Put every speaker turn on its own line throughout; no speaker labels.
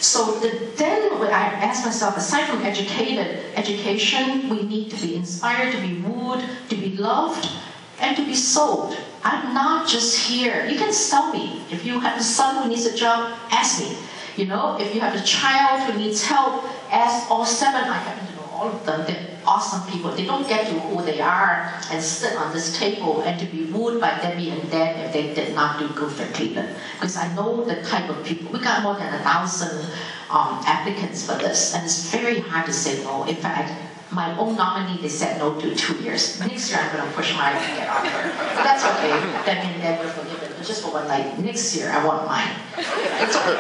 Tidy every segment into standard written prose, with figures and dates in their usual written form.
So then when I asked myself, aside from education, we need to be inspired, to be wooed, to be loved, and to be sold. I'm not just here. You can sell me. If you have a son who needs a job, ask me. You know, if you have a child who needs help, ask all 7. I happen to know all of them. They're awesome people. They don't get to who they are and sit on this table and to be wooed by Debbie and Dan if they did not do good for Cleveland. Because I know the type of people. We got more than 1,000 applicants for this, and it's very hard to say no. In fact, my own nominee, they said no to 2 years. Next year, I'm going to push mine and get on her. But that's okay. Debbie and Dan were forgiven. But just for one night. Next year, I want mine. It's okay.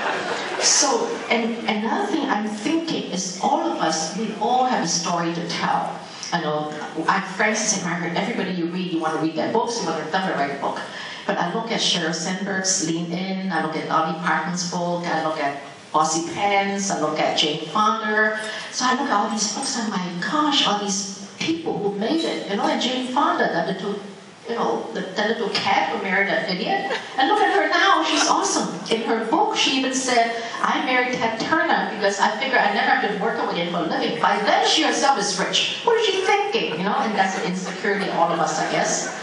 So, and another thing I'm thinking is all of us, we all have a story to tell. I know, I have friends who say, Margaret, everybody you read, you want to read their books, you want to write a book. But I look at Sheryl Sandberg's Lean In, I look at Dolly Parton's book, I look at Ossie Pence, I look at Jane Fonda. So I look at all these books and my gosh, all these people who made it. You know, and Jane Fonda, that little cat who married an idiot. And look at her now, she's awesome. In her book, she even said, I married Ted Turner because I figured I never have to work with him for a living. By then, she herself is rich. What is she thinking? You know, and that's the insecurity of all of us, I guess.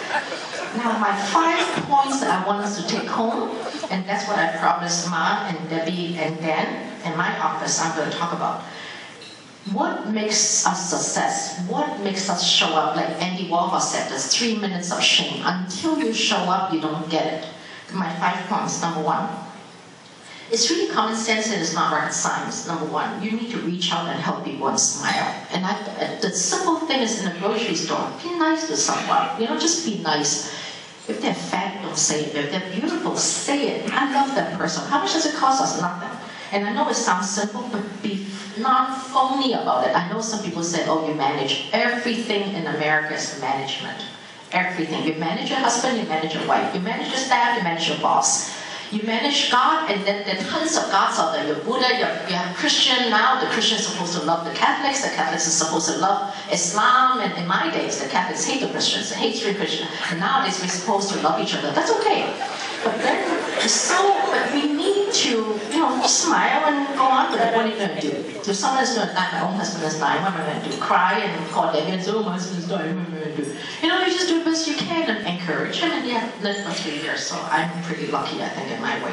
Now, my 5 points that I want us to take home, and that's what I promised Ma and Debbie and Dan in my office I'm going to talk about. What makes us success? What makes us show up? Like Andy Warhol said, there's 3 minutes of shame. Until you show up, you don't get it. My 5 points, number 1. It's really common sense and it's not rocket science. Number 1, you need to reach out and help people and smile. And the simple thing is in a grocery store, be nice to someone. You know, just be nice. If they're fat, don't say it. If they're beautiful, say it. I love that person. How much does it cost us? Nothing. And I know it sounds simple, but be not phony about it. I know some people say, oh, you manage. Everything in America is management. Everything. You manage your husband, you manage your wife. You manage your staff, you manage your boss. You manage God, and then there are tons of gods out there. You're Buddha, you have Christian now. The Christians are supposed to love the Catholics are supposed to love Islam. And in my days, the Catholics hate the Christians, they hate street Christians. And nowadays, we're supposed to love each other. That's okay. But then, but we need to, smile and go on with it. What are you going to do? If someone is going to die, my own husband is dying, what am I going to do? Cry and call Debbie and say, oh, my husband is dying, what am I going to do? You just do the best you can and encourage him. And yeah, lived for 3 years, so I'm pretty lucky, I think, in my way.